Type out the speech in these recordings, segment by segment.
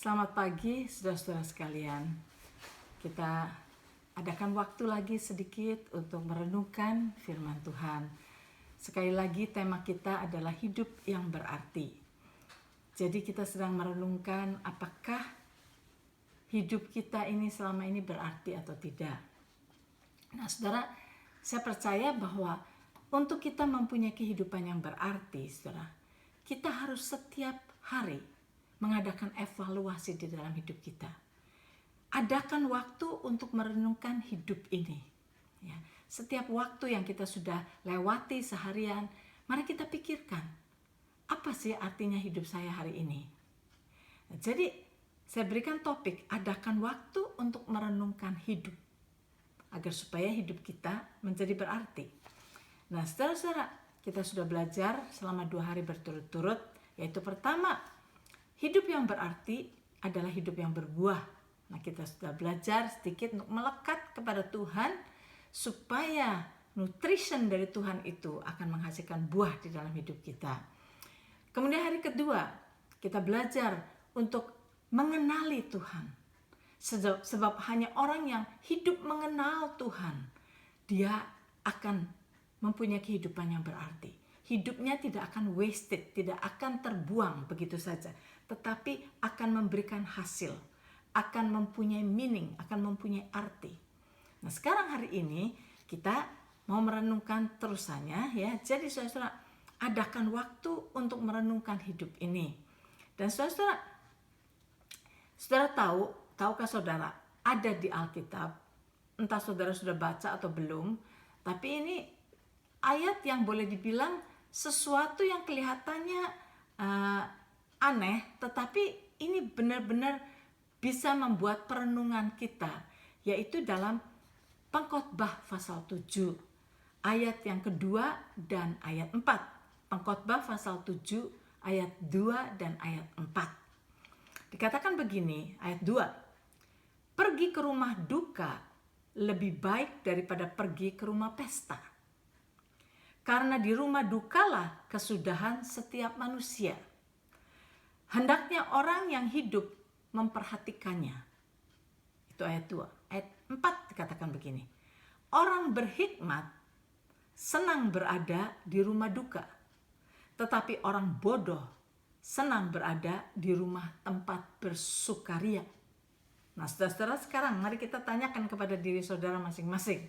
Selamat pagi saudara-saudara sekalian. Kita adakan waktu lagi sedikit untuk merenungkan firman Tuhan. Sekali lagi tema kita adalah hidup yang berarti. Jadi kita sedang merenungkan apakah hidup kita ini selama ini berarti atau tidak. Nah saudara, saya percaya bahwa untuk kita mempunyai kehidupan yang berarti, saudara, kita harus setiap hari mengadakan evaluasi di dalam hidup kita. Adakan waktu untuk merenungkan hidup ini. Ya, setiap waktu yang kita sudah lewati seharian, mari kita pikirkan, apa sih artinya hidup saya hari ini? Nah, jadi, saya berikan topik, adakan waktu untuk merenungkan hidup, agar supaya hidup kita menjadi berarti. Nah, saudara-saudara, kita sudah belajar selama 2 hari berturut-turut, yaitu pertama, hidup yang berarti adalah hidup yang berbuah. Nah, kita sudah belajar sedikit untuk melekat kepada Tuhan supaya nutrition dari Tuhan itu akan menghasilkan buah di dalam hidup kita. Kemudian hari kedua, kita belajar untuk mengenali Tuhan. Sebab hanya orang yang hidup mengenal Tuhan, dia akan mempunyai kehidupan yang berarti. Hidupnya tidak akan wasted, tidak akan terbuang begitu saja, tetapi akan memberikan hasil, akan mempunyai meaning, akan mempunyai arti. Nah, sekarang hari ini kita mau merenungkan terusannya ya. Jadi saudara, adakan waktu untuk merenungkan hidup ini. Dan saudara tahukah saudara, ada di Alkitab, entah saudara sudah baca atau belum, tapi ini ayat yang boleh dibilang sesuatu yang kelihatannya aneh, tetapi ini benar-benar bisa membuat perenungan kita, yaitu dalam Pengkhotbah pasal 7 ayat yang kedua dan ayat 4. Pengkhotbah pasal 7 ayat 2 dan ayat 4. Dikatakan begini, ayat 2. Pergi ke rumah duka lebih baik daripada pergi ke rumah pesta. Karena di rumah dukalah kesudahan setiap manusia. Hendaknya orang yang hidup memperhatikannya. Itu ayat 2. Ayat 4 dikatakan begini. Orang berhikmat senang berada di rumah duka. Tetapi orang bodoh senang berada di rumah tempat bersukaria. Nah, saudara-saudara, sekarang mari kita tanyakan kepada diri saudara masing-masing.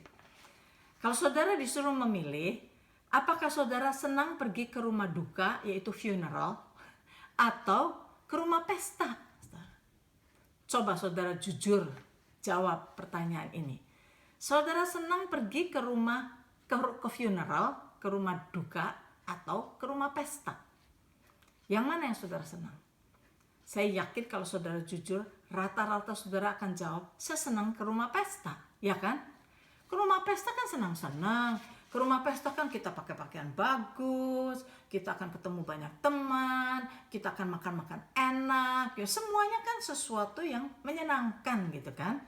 Kalau saudara disuruh memilih, apakah saudara senang pergi ke rumah duka, yaitu funeral, atau ke rumah pesta? Coba saudara jujur jawab pertanyaan ini. Saudara senang pergi ke funeral, ke rumah duka, atau ke rumah pesta? Yang mana yang saudara senang? Saya yakin kalau saudara jujur, rata-rata saudara akan jawab, saya senang ke rumah pesta, ya kan? Ke rumah pesta kan senang-senang. Ke rumah pesta kan kita pakai pakaian bagus, kita akan ketemu banyak teman, kita akan makan-makan enak, ya semuanya kan sesuatu yang menyenangkan gitu kan.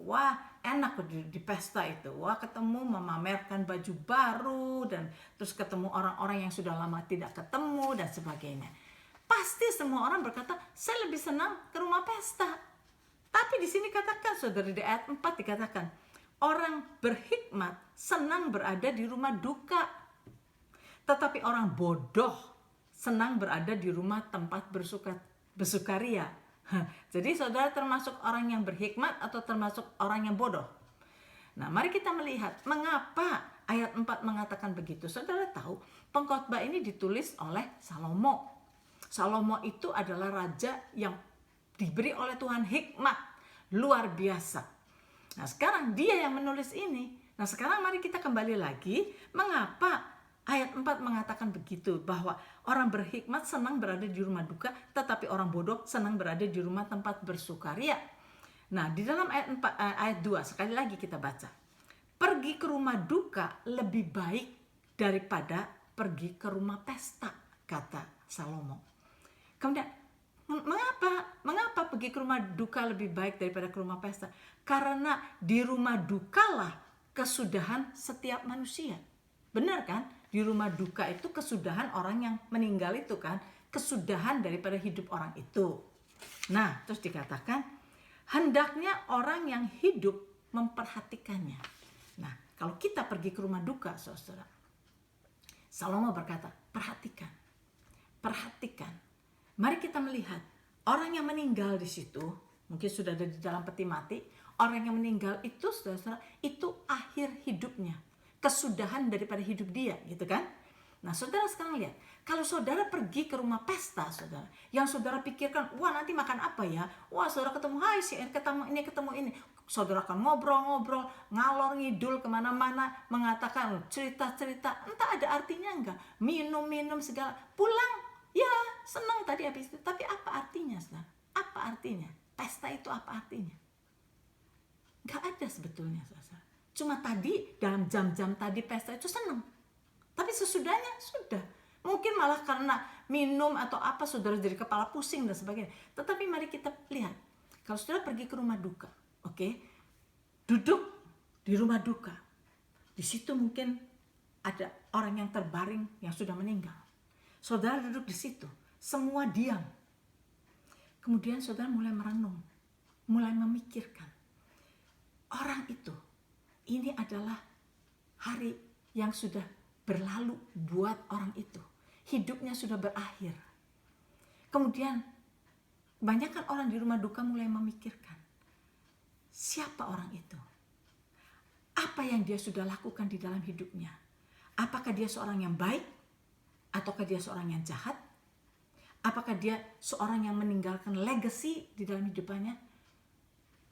Wah, enak di pesta itu. Wah, ketemu memamerkan baju baru dan terus ketemu orang-orang yang sudah lama tidak ketemu dan sebagainya. Pasti semua orang berkata, saya lebih senang ke rumah pesta. Tapi di sini katakan, saudara, di ayat 4 dikatakan, orang berhikmat senang berada di rumah duka. Tetapi orang bodoh senang berada di rumah tempat bersukaria. Jadi saudara termasuk orang yang berhikmat atau termasuk orang yang bodoh? Nah, mari kita melihat mengapa ayat 4 mengatakan begitu. Saudara tahu, pengkhotbah ini ditulis oleh Salomo. Salomo itu adalah raja yang diberi oleh Tuhan hikmat luar biasa. Nah, sekarang dia yang menulis ini. Nah, sekarang mari kita kembali lagi. Mengapa ayat 4 mengatakan begitu? Bahwa orang berhikmat senang berada di rumah duka, tetapi orang bodoh senang berada di rumah tempat bersukaria. Nah, di dalam ayat 2, sekali lagi kita baca. Pergi ke rumah duka lebih baik daripada pergi ke rumah pesta, kata Salomo. Kemudian, mengapa pergi ke rumah duka lebih baik daripada ke rumah pesta? Karena di rumah dukalah kesudahan setiap manusia. Benar kan? Di rumah duka itu kesudahan orang yang meninggal itu kan, kesudahan daripada hidup orang itu. Nah, terus dikatakan, hendaknya orang yang hidup memperhatikannya. Nah, kalau kita pergi ke rumah duka, saudara, Salomo berkata, perhatikan. Mari kita melihat orang yang meninggal di situ, mungkin sudah ada di dalam peti mati. Orang yang meninggal itu, saudara, itu akhir hidupnya, kesudahan daripada hidup dia, gitu kan? Nah, saudara sekarang lihat, kalau saudara pergi ke rumah pesta, saudara, yang saudara pikirkan, wah nanti makan apa ya? Wah, saudara ketemu, hai si ketemu ini. Saudara akan ngobrol-ngobrol, ngalor ngidul kemana-mana, mengatakan cerita-cerita, entah ada artinya enggak, minum-minum segala, pulang, ya senang tadi habis itu, tapi apa artinya, saudara? Apa artinya? Pesta itu apa artinya? Enggak ada sebetulnya, saudara. Cuma tadi, dalam jam-jam tadi pesta itu senang. Tapi sesudahnya sudah. Mungkin malah karena minum atau apa saudara jadi kepala pusing dan sebagainya. Tetapi mari kita lihat. Kalau saudara pergi ke rumah duka, oke, duduk di rumah duka. Di situ mungkin ada orang yang terbaring yang sudah meninggal. Saudara duduk di situ, semua diam. Kemudian saudara mulai merenung, mulai memikirkan. Orang itu, ini adalah hari yang sudah berlalu buat orang itu. Hidupnya sudah berakhir. Kemudian banyakkan orang di rumah duka mulai memikirkan, siapa orang itu? Apa yang dia sudah lakukan di dalam hidupnya? Apakah dia seorang yang baik? Ataukah dia seorang yang jahat? Apakah dia seorang yang meninggalkan legacy di dalam hidupannya?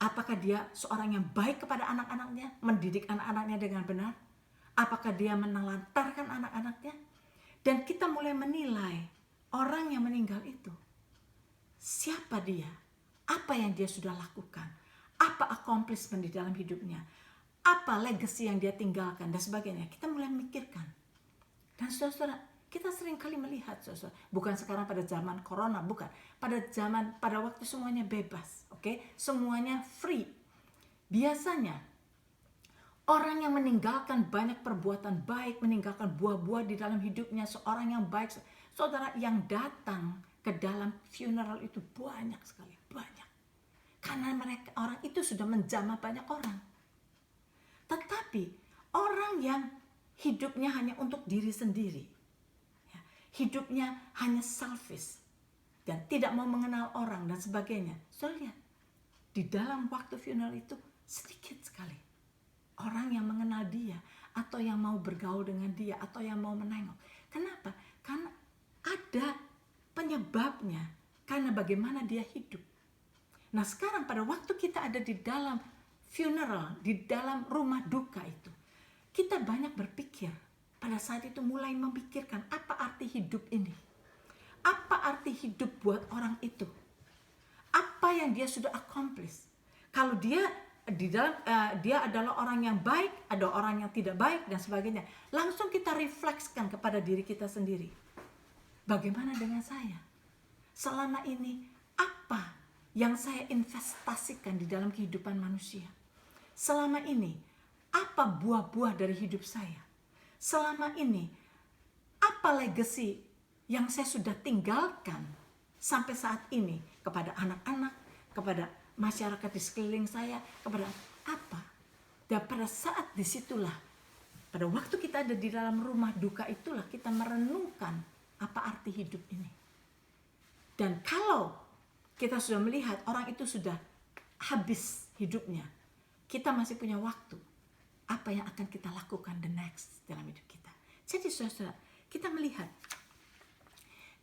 Apakah dia seorang yang baik kepada anak-anaknya? Mendidik anak-anaknya dengan benar? Apakah dia menelantarkan anak-anaknya? Dan kita mulai menilai orang yang meninggal itu. Siapa dia? Apa yang dia sudah lakukan? Apa accomplishment di dalam hidupnya? Apa legacy yang dia tinggalkan dan sebagainya? Kita mulai memikirkan. Dan saudara, kita sering kali melihat, saudara, bukan sekarang pada zaman corona, bukan. Pada waktu semuanya bebas, oke? Semuanya free. Biasanya orang yang meninggalkan banyak perbuatan baik, meninggalkan buah-buah di dalam hidupnya, seorang yang baik, saudara, yang datang ke dalam funeral itu banyak sekali, banyak. Karena orang itu sudah menjamah banyak orang. Tetapi orang yang hidupnya hanya untuk diri sendiri, hidupnya hanya selfish, dan tidak mau mengenal orang dan sebagainya. Saudara lihat, di dalam waktu funeral itu sedikit sekali orang yang mengenal dia, atau yang mau bergaul dengan dia, atau yang mau menengok. Kenapa? Karena ada penyebabnya, karena bagaimana dia hidup. Nah sekarang pada waktu kita ada di dalam funeral, di dalam rumah duka itu, kita banyak berpikir, pada saat itu mulai memikirkan apa arti hidup ini. Apa arti hidup buat orang itu? Apa yang dia sudah accomplish? Kalau dia di dalam dia adalah orang yang baik, ada orang yang tidak baik dan sebagainya. Langsung kita reflekskan kepada diri kita sendiri. Bagaimana dengan saya? Selama ini apa yang saya investasikan di dalam kehidupan manusia? Selama ini apa buah-buah dari hidup saya? Selama ini apa legacy yang saya sudah tinggalkan sampai saat ini kepada anak-anak, kepada masyarakat di sekeliling saya, kepada apa? Dan pada saat disitulah, pada waktu kita ada di dalam rumah duka itulah kita merenungkan apa arti hidup ini. Dan kalau kita sudah melihat orang itu sudah habis hidupnya, kita masih punya waktu. Apa yang akan kita lakukan the next dalam hidup kita? Jadi saudara, kita melihat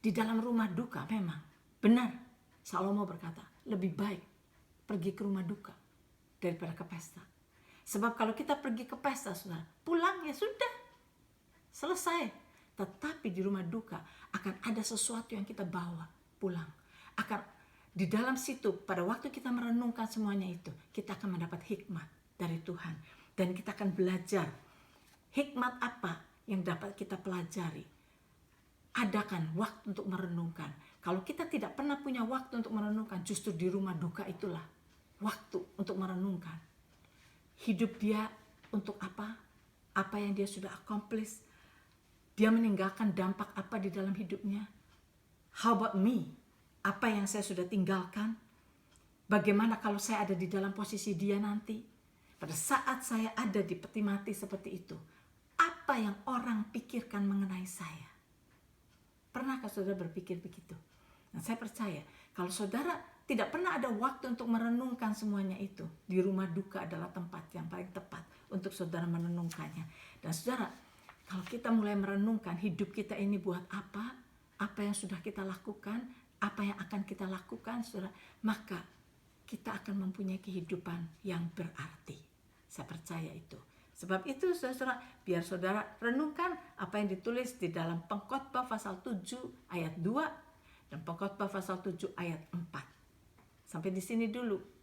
di dalam rumah duka memang benar Salomo berkata, lebih baik pergi ke rumah duka daripada ke pesta. Sebab kalau kita pergi ke pesta, saudara, pulang ya sudah, selesai. Tetapi di rumah duka akan ada sesuatu yang kita bawa pulang. Akan di dalam situ, pada waktu kita merenungkan semuanya itu, kita akan mendapat hikmat dari Tuhan. Dan kita akan belajar hikmat apa yang dapat kita pelajari. Adakan waktu untuk merenungkan. Kalau kita tidak pernah punya waktu untuk merenungkan, justru di rumah duka itulah waktu untuk merenungkan. Hidup dia untuk apa? Apa yang dia sudah accomplish? Dia meninggalkan dampak apa di dalam hidupnya? How about me? Apa yang saya sudah tinggalkan? Bagaimana kalau saya ada di dalam posisi dia nanti? Pada saat saya ada di peti mati seperti itu, apa yang orang pikirkan mengenai saya? Pernahkah saudara berpikir begitu? Nah, saya percaya kalau saudara tidak pernah ada waktu untuk merenungkan semuanya itu, di rumah duka adalah tempat yang paling tepat untuk saudara merenungkannya. Dan saudara, kalau kita mulai merenungkan hidup kita ini buat apa yang sudah kita lakukan, apa yang akan kita lakukan, saudara, maka kita akan mempunyai kehidupan yang berarti. Saya percaya itu. Sebab itu saudara, biar saudara renungkan apa yang ditulis di dalam Pengkhotbah pasal 7 ayat 2 dan Pengkhotbah pasal 7 ayat 4. Sampai di sini dulu.